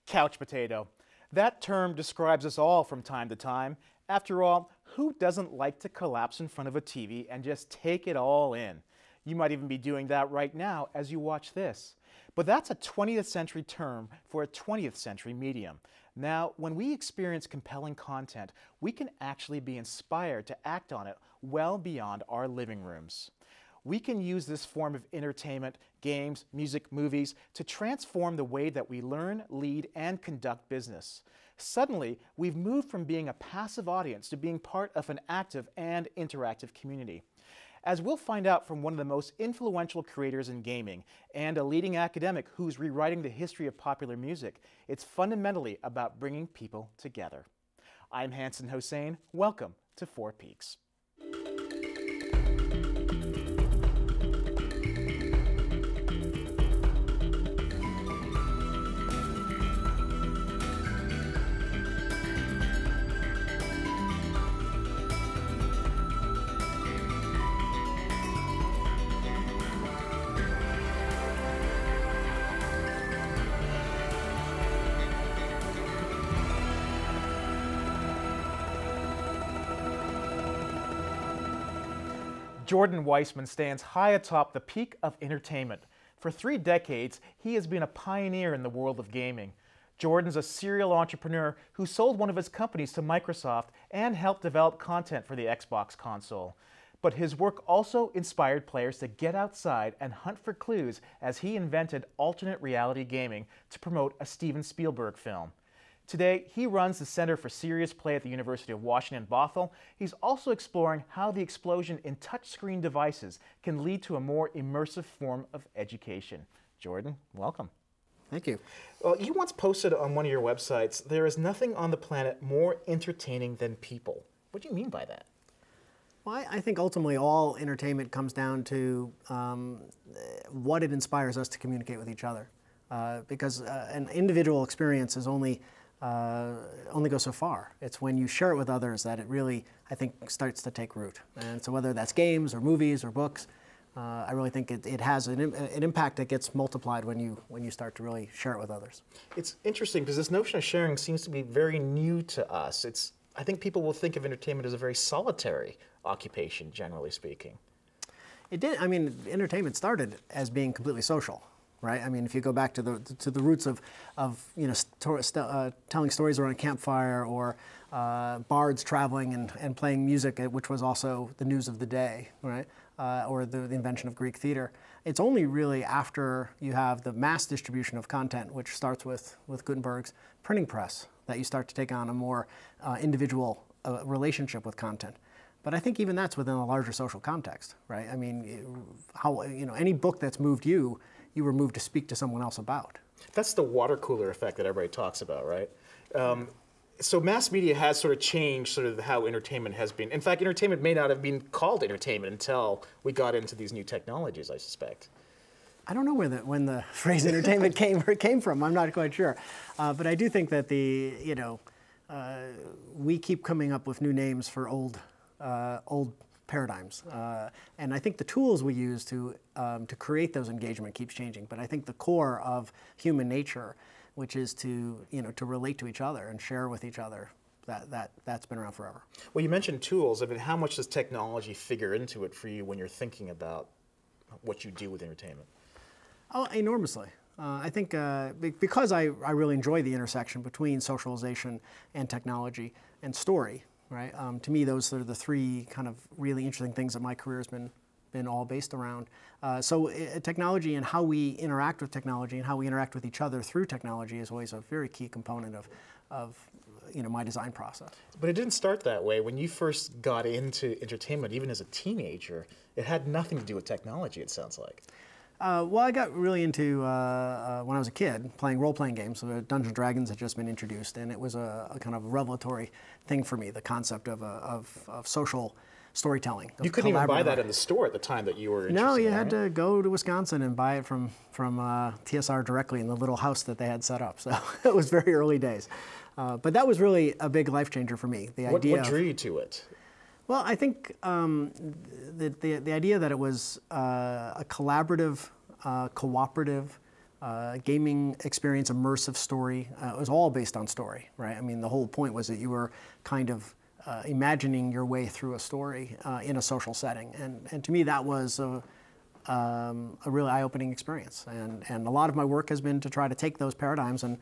Couch potato. That term describes us all from time to time. After all, who doesn't like to collapse in front of a TV and just take it all in? You might even be doing that right now as you watch this. But that's a 20th century term for a 20th century medium. Now, when we experience compelling content, we can actually be inspired to act on it well beyond our living rooms. We can use this form of entertainment, games, music, movies, to transform the way that we learn, lead, and conduct business. Suddenly, we've moved from being a passive audience to being part of an active and interactive community. As we'll find out from one of the most influential creators in gaming and a leading academic who's rewriting the history of popular music, it's fundamentally about bringing people together. I'm Hanson Hossein. Welcome to Four Peaks. Jordan Weisman stands high atop the peak of entertainment. For 3 decades, he has been a pioneer in the world of gaming. Jordan's a serial entrepreneur who sold one of his companies to Microsoft and helped develop content for the Xbox console. But his work also inspired players to get outside and hunt for clues as he invented alternate reality gaming to promote a Steven Spielberg film. Today, he runs the Center for Serious Play at the University of Washington, Bothell. He's also exploring how the explosion in touchscreen devices can lead to a more immersive form of education. Jordan, welcome. Thank you. Well, you once posted on one of your websites, "There is nothing on the planet more entertaining than people." What do you mean by that? Well, I think ultimately all entertainment comes down to what it inspires us to communicate with each other. Because an individual experience is only goes so far. It's when you share it with others that it really, I think, starts to take root. And so whether that's games or movies or books, I really think it has an impact that gets multiplied when you start to really share it with others. It's interesting because this notion of sharing seems to be very new to us. I think people will think of entertainment as a very solitary occupation, generally speaking. It did. I mean, entertainment started as being completely social. Right. I mean, if you go back to the roots of telling stories around a campfire, or bards traveling and playing music, which was also the news of the day, right? Or the invention of Greek theater. It's only really after you have the mass distribution of content, which starts with Gutenberg's printing press, that you start to take on a more individual relationship with content. But I think even that's within a larger social context, right? I mean, any book that's moved you were moved to speak to someone else about. That's the water cooler effect that everybody talks about, right? So mass media has sort of changed sort of how entertainment has been. In fact, entertainment may not have been called entertainment until we got into these new technologies, I suspect. I don't know when the phrase entertainment came from. I'm not quite sure. But I do think that we keep coming up with new names for old paradigms, and I think the tools we use to create those engagement keeps changing. But I think the core of human nature, which is to relate to each other and share with each other, that's been around forever. Well, you mentioned tools. I mean, how much does technology figure into it for you when you're thinking about what you do with entertainment? Oh, enormously. I think because I really enjoy the intersection between socialization and technology and story. Right. To me, those are the 3 kind of really interesting things that my career has been all based around. So technology and how we interact with technology and how we interact with each other through technology is always a very key component of my design process. But it didn't start that way. When you first got into entertainment, even as a teenager, it had nothing to do with technology, it sounds like. Well, I got really into, when I was a kid, playing role-playing games. So Dungeons & Dragons had just been introduced, and it was a kind of revelatory thing for me, the concept of social storytelling. You couldn't even buy that in the store at the time that you were interested in. No, you had to go to Wisconsin and buy it from TSR directly in the little house that they had set up. So it was very early days. But that was really a big life changer for me. What drew you to it? Well, I think the idea that it was a collaborative, cooperative, gaming experience, immersive story. It was all based on story, right? I mean, the whole point was that you were kind of imagining your way through a story in a social setting. And to me, that was a really eye-opening experience. And a lot of my work has been to try to take those paradigms and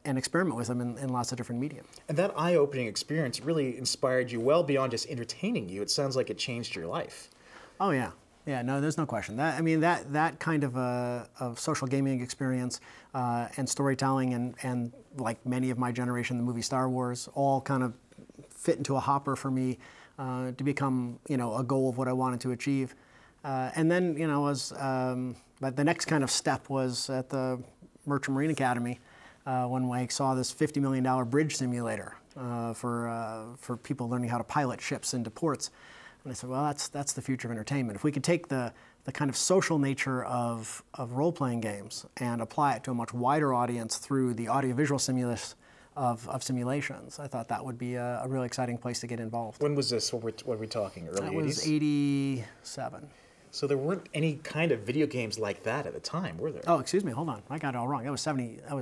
experiment with them in lots of different media. And that eye-opening experience really inspired you well beyond just entertaining you. It sounds like it changed your life. Oh yeah, yeah. No, there's no question. That kind of social gaming experience and storytelling and like many of my generation, the movie Star Wars, all kind of fit into a hopper for me to become a goal of what I wanted to achieve. And then but the next kind of step was at the Merchant Marine Academy when I saw this $50 million bridge simulator for people learning how to pilot ships into ports. And I said, well, that's the future of entertainment. If we could take the kind of social nature of role-playing games and apply it to a much wider audience through the audiovisual stimulus of simulations, I thought that would be a really exciting place to get involved. When was this? What were we talking? Early 80s? That was 87. So there weren't any kind of video games like that at the time, were there? Oh, excuse me, hold on. I got it all wrong. That was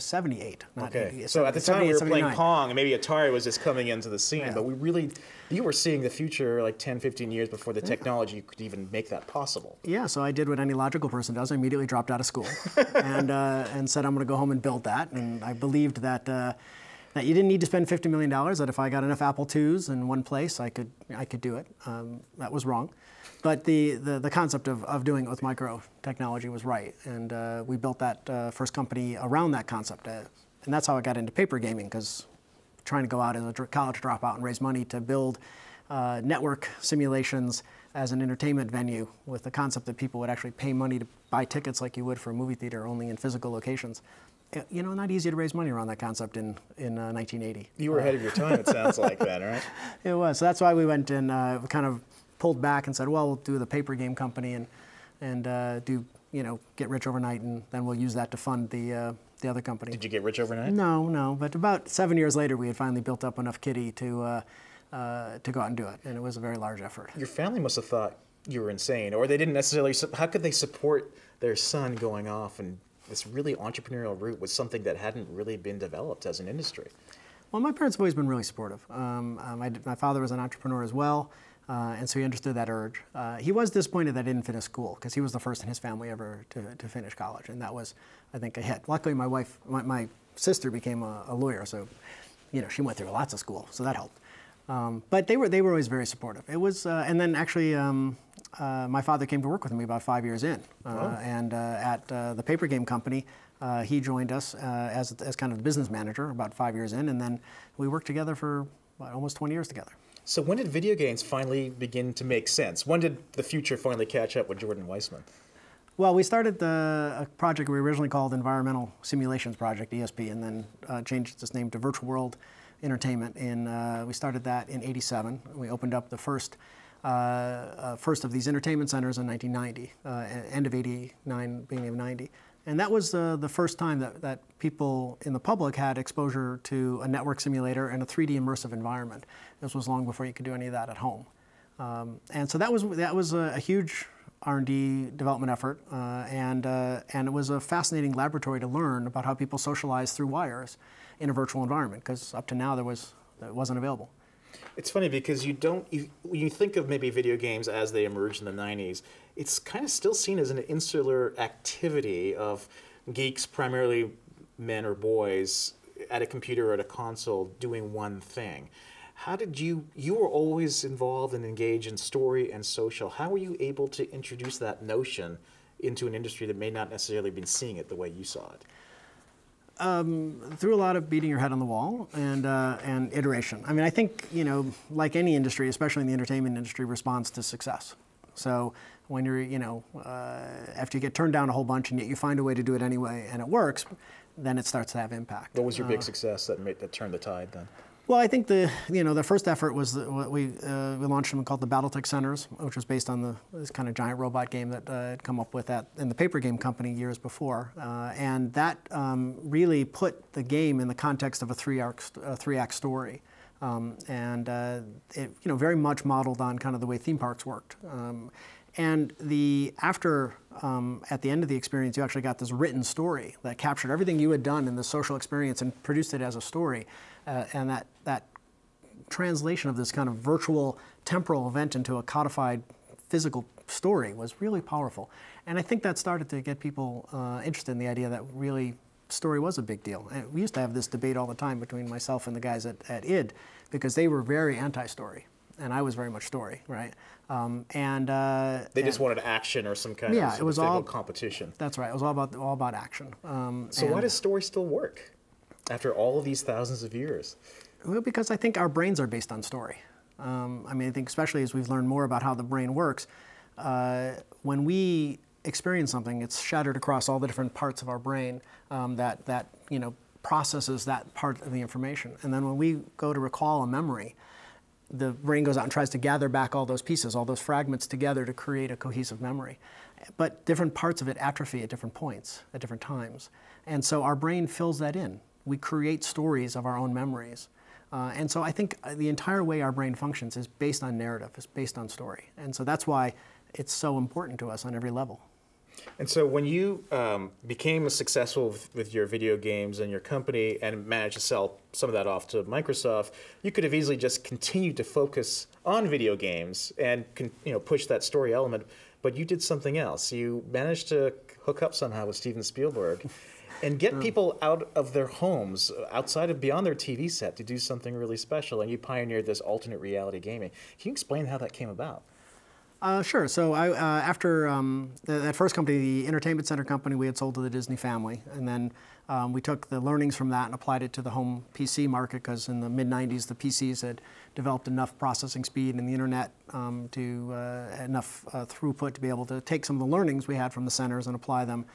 78, not okay. 80. So at the time we were 79. playing Pong, and maybe Atari was just coming into the scene, Yeah. but you were seeing the future like 10, 15 years before the technology could even make that possible. Yeah, so I did what any logical person does. I immediately dropped out of school and said I'm going to go home and build that. And I believed that that you didn't need to spend $50 million, that if I got enough Apple IIs in one place, I could do it. That was wrong. But the concept of doing it with micro technology was right. And we built that first company around that concept. And that's how I got into paper gaming, because trying to go out as a college dropout and raise money to build network simulations as an entertainment venue with the concept that people would actually pay money to buy tickets like you would for a movie theater, only in physical locations. Not easy to raise money around that concept in 1980. You were ahead of your time, it sounds like then, right? It was. So that's why we went and kind of pulled back and said, well, we'll do the paper game company and get rich overnight, and then we'll use that to fund the other company. Did you get rich overnight? No. But about 7 years later, we had finally built up enough kitty to go out and do it, and it was a very large effort. Your family must have thought you were insane, or they didn't necessarily. How could they support their son going off and this really entrepreneurial route was something that hadn't really been developed as an industry? Well, my parents have always been really supportive. My father was an entrepreneur as well, and so he understood that urge. He was disappointed that I didn't finish school, because he was the first in his family ever to finish college, and that was, I think, a hit. Luckily, my sister became a lawyer, so she went through lots of school, so that helped. But they were always very supportive. It was, and then actually, my father came to work with me about 5 years in, and at the paper game company, he joined us as kind of the business manager about 5 years in, and then we worked together for almost 20 years together. So when did video games finally begin to make sense? When did the future finally catch up with Jordan Weisman? Well, we started a project we originally called Environmental Simulations Project, ESP, and then changed its name to Virtual World Entertainment. We started that in '87. We opened up the first of these entertainment centers in 1990, end of '89, beginning of '90. And that was the first time that people in the public had exposure to a network simulator and a 3D immersive environment. This was long before you could do any of that at home. And so that was a huge R&D development effort, and it was a fascinating laboratory to learn about how people socialize through wires in a virtual environment, because up to now that wasn't available. It's funny because when you think of maybe video games as they emerged in the 90s, it's kind of still seen as an insular activity of geeks, primarily men or boys, at a computer or at a console doing one thing. How did you were always involved and engaged in story and social. How were you able to introduce that notion into an industry that may not necessarily been seeing it the way you saw it? Through a lot of beating your head on the wall and iteration. I mean, I think, like any industry, especially in the entertainment industry, responds to success. So when you're, after you get turned down a whole bunch and yet you find a way to do it anyway and it works, then it starts to have impact. What was your big success that turned the tide then? Well, I think the first effort was we launched something called the BattleTech Centers, which was based on this kind of giant robot game that had come up with in the paper game company years before, and that really put the game in the context of a three-act story, and it very much modeled on kind of the way theme parks worked. And at the end of the experience, you actually got this written story that captured everything you had done in the social experience and produced it as a story. And that translation of this kind of virtual temporal event into a codified physical story was really powerful. And I think that started to get people interested in the idea that really story was a big deal. And we used to have this debate all the time between myself and the guys at ID, because they were very anti-story. And I was very much story, right? They just wanted action or some kind of it was all competition. That's right. It was all about action. So why does story still work after all of these thousands of years? Well, because I think our brains are based on story. I mean, I think especially as we've learned more about how the brain works, when we experience something, it's shattered across all the different parts of our brain that processes that part of the information. And then when we go to recall a memory, the brain goes out and tries to gather back all those pieces, all those fragments together to create a cohesive memory. But different parts of it atrophy at different points, at different times. And so our brain fills that in. We create stories of our own memories. And so I think the entire way our brain functions is based on narrative, is based on story. And so that's why it's so important to us on every level. And so when you became successful with your video games and your company and managed to sell some of that off to Microsoft, you could have easily just continued to focus on video games and push that story element, but you did something else. You managed to hook up somehow with Steven Spielberg and get people out of their homes, beyond their TV set, to do something really special, and you pioneered this alternate reality gaming. Can you explain how that came about? Sure. So after that first company, the Entertainment Center company, we had sold to the Disney family. And then we took the learnings from that and applied it to the home PC market, because in the mid-90s, the PCs had developed enough processing speed and the internet enough throughput to be able to take some of the learnings we had from the centers and apply them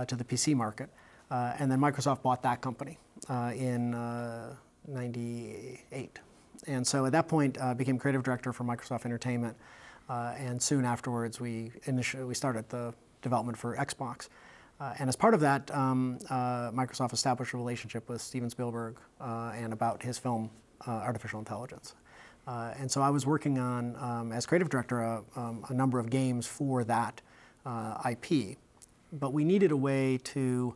to the PC market. And then Microsoft bought that company in '98. And so at that point, became creative director for Microsoft Entertainment. And soon afterwards, we started the development for Xbox. And as part of that, Microsoft established a relationship with Steven Spielberg and about his film, Artificial Intelligence. And so I was working on, as creative director, a number of games for that IP. But we needed a way to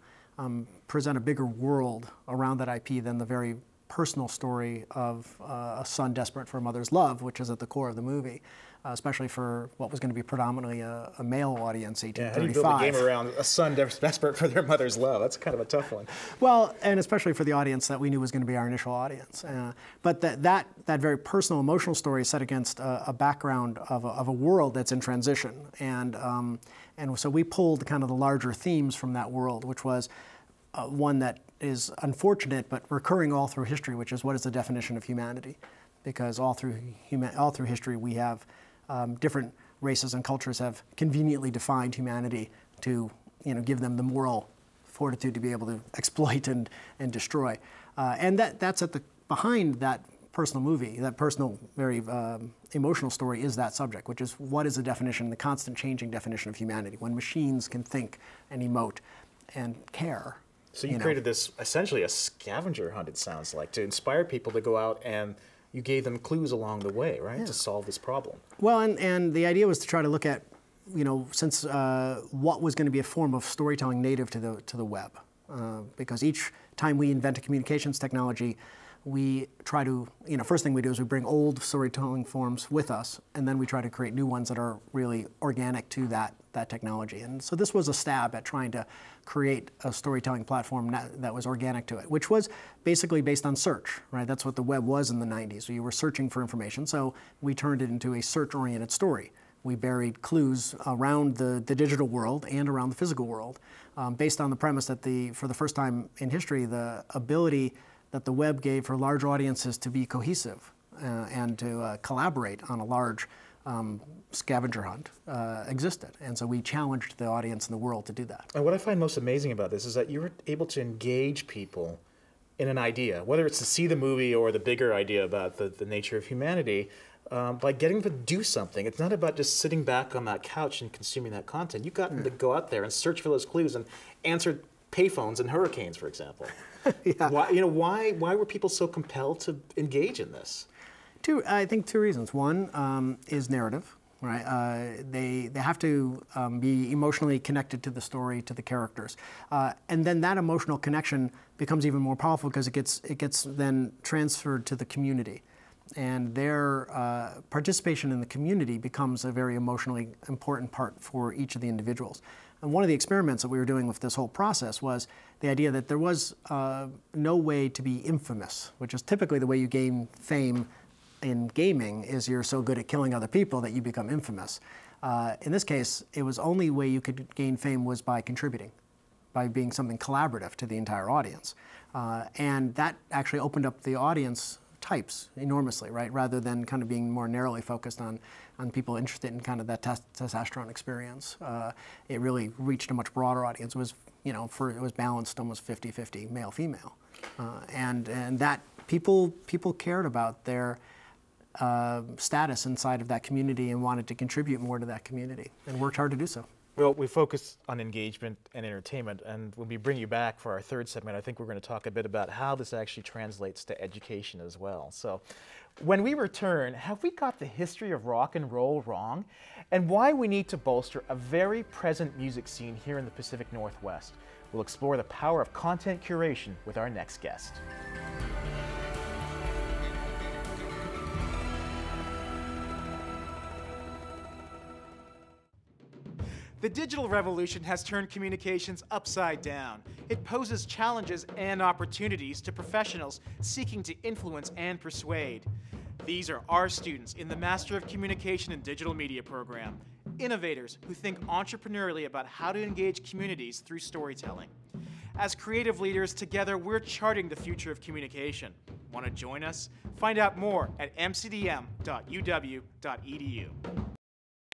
present a bigger world around that IP than the very personal story of a son desperate for a mother's love, which is at the core of the movie, especially for what was going to be predominantly a male audience, 18 to 35. How do you build a game around a son desperate for their mother's love? That's kind of a tough one. Well, and especially for the audience that we knew was going to be our initial audience. But that very personal, emotional story is set against a background of a world that's in transition. And so we pulled kind of the larger themes from that world, which was one that is unfortunate but recurring all through history, which is what is the definition of humanity? Because all through history we have different races and cultures have conveniently defined humanity to give them the moral fortitude to be able to exploit and destroy. And that's behind that personal movie, that personal, very emotional story is that subject, which is what is the definition, the constant changing definition of humanity, when machines can think and emote and care. So you created this, essentially a scavenger hunt, it sounds like, to inspire people to go out, and you gave them clues along the way, right, to solve this problem. Well, and the idea was to try to look at, since what was going to be a form of storytelling native to the web. Because each time we invent a communications technology, we try to, first thing we do is we bring old storytelling forms with us, and then we try to create new ones that are really organic to that technology. And so this was a stab at trying to create a storytelling platform that was organic to it, which was basically based on search, right? That's what the web was in the 90s. So you were searching for information, so we turned it into a search-oriented story. We buried clues around the digital world and around the physical world, based on the premise that for the first time in history, the ability that the web gave for large audiences to be cohesive and to collaborate on a large scavenger hunt existed. And so we challenged the audience in the world to do that. And what I find most amazing about this is that you were able to engage people in an idea, whether it's to see the movie or the bigger idea about the nature of humanity, by getting them to do something. It's not about just sitting back on that couch and consuming that content. You got them to go out there and search for those clues and answer payphones in hurricanes, for example. Yeah. Why were people so compelled to engage in this? I think two reasons. One is narrative. right? They have to be emotionally connected to the story, to the characters. And then that emotional connection becomes even more powerful because it gets then transferred to the community. And their participation in the community becomes a very emotionally important part for each of the individuals. And one of the experiments that we were doing with this whole process was the idea that there was no way to be infamous, which is typically the way you gain fame in gaming, is you're so good at killing other people that you become infamous. In this case, it was only way you could gain fame was by contributing, by being something collaborative to the entire audience. And that actually opened up the audience types enormously, right? Rather than kind of being more narrowly focused on people interested in kind of that testosterone experience. It really reached a much broader audience. It was, it was balanced almost 50-50 male-female. And that people cared about their status inside of that community and wanted to contribute more to that community and worked hard to do so. Well, we focus on engagement and entertainment, and when we bring you back for our third segment, I think we're going to talk a bit about how this actually translates to education as well. So, when we return, have we got the history of rock and roll wrong? And why we need to bolster a very present music scene here in the Pacific Northwest? We'll explore the power of content curation with our next guest. The digital revolution has turned communications upside down. It poses challenges and opportunities to professionals seeking to influence and persuade. These are our students in the Master of Communication and Digital Media program, innovators who think entrepreneurially about how to engage communities through storytelling. As creative leaders, together we're charting the future of communication. Want to join us? Find out more at mcdm.uw.edu.